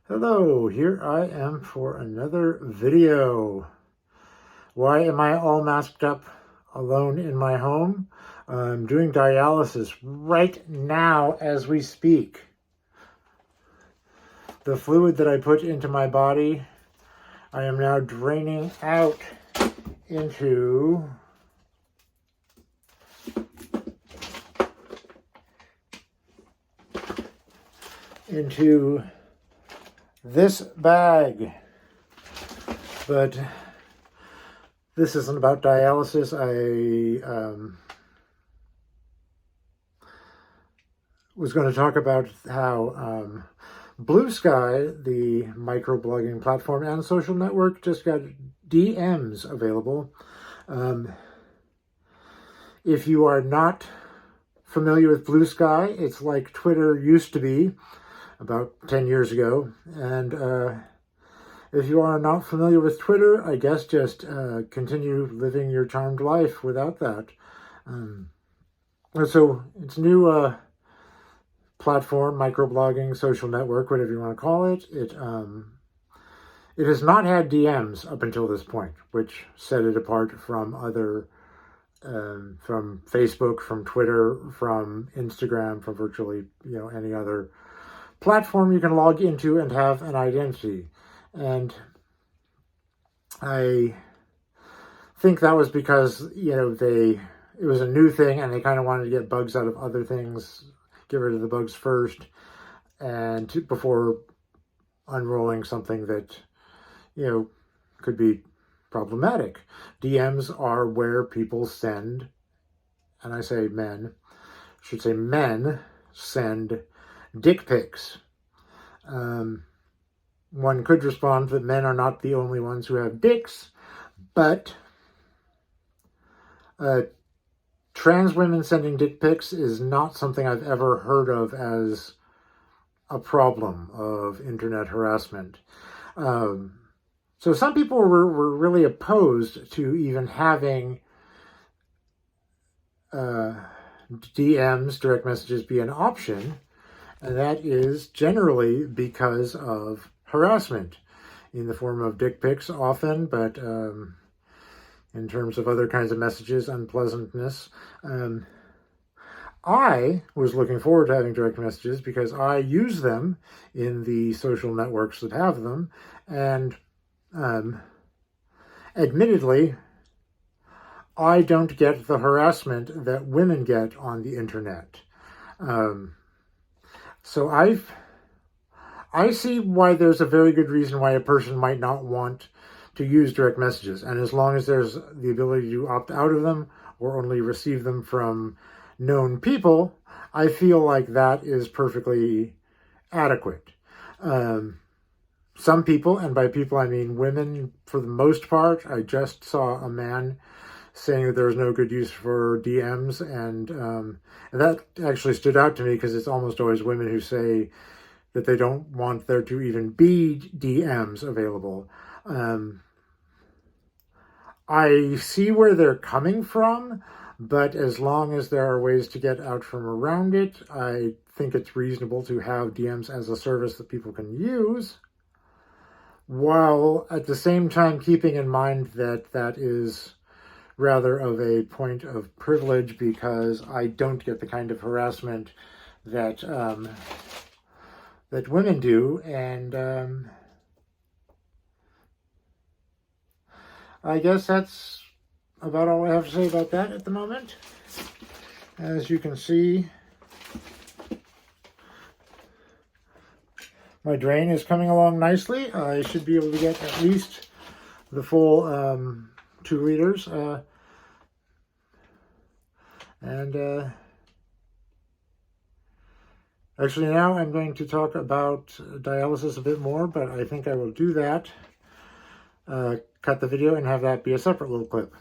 Hello, here I am for another video. Why am I all masked up alone in my home? I'm doing dialysis right now as we speak. The fluid that I put into my body, I am now draining out into this bag. But this isn't about dialysis. I was going to talk about how Bluesky, the microblogging platform and social network, just got DMs available. If you are not familiar with Bluesky, it's like Twitter used to be about 10 years ago. And if you are not familiar with Twitter, I guess just continue living your charmed life without that. So it's new platform, microblogging, social network, whatever you want to call it. It has not had DMs up until this point, which set it apart from other, from Facebook, from Twitter, from Instagram, from virtually any other platform you can log into and have an identity. And I think that was because it was a new thing and they kind of wanted to get bugs out of other things, get rid of the bugs first, and before unrolling something that could be problematic. DMs are where people send, and I say men, should say men send dick pics. One could respond that men are not the only ones who have dicks, but trans women sending dick pics is not something I've ever heard of as a problem of internet harassment. So some people were really opposed to even having DMs, direct messages, be an option. And that is generally because of harassment in the form of dick pics often, but in terms of other kinds of messages, unpleasantness. I was looking forward to having direct messages because I use them in the social networks that have them. And admittedly, I don't get the harassment that women get on the internet. So I see why there's a very good reason why a person might not want to use direct messages. And as long as there's the ability to opt out of them or only receive them from known people, I feel like that is perfectly adequate. Some people, and by people I mean women for the most part, I just saw a man saying that there's no good use for DMs, and that actually stood out to me because it's almost always women who say that they don't want there to even be DMs available. I see where they're coming from, but as long as there are ways to get out from around it, I think it's reasonable to have DMs as a service that people can use, while at the same time keeping in mind that that is rather of a point of privilege because I don't get the kind of harassment that that women do, and I guess that's about all I have to say about that at the moment. As you can see, my drain is coming along nicely. I should be able to get at least the full 2 liters. Actually now I'm going to talk about dialysis a bit more, but I think I will do that. Cut the video and have that be a separate little clip.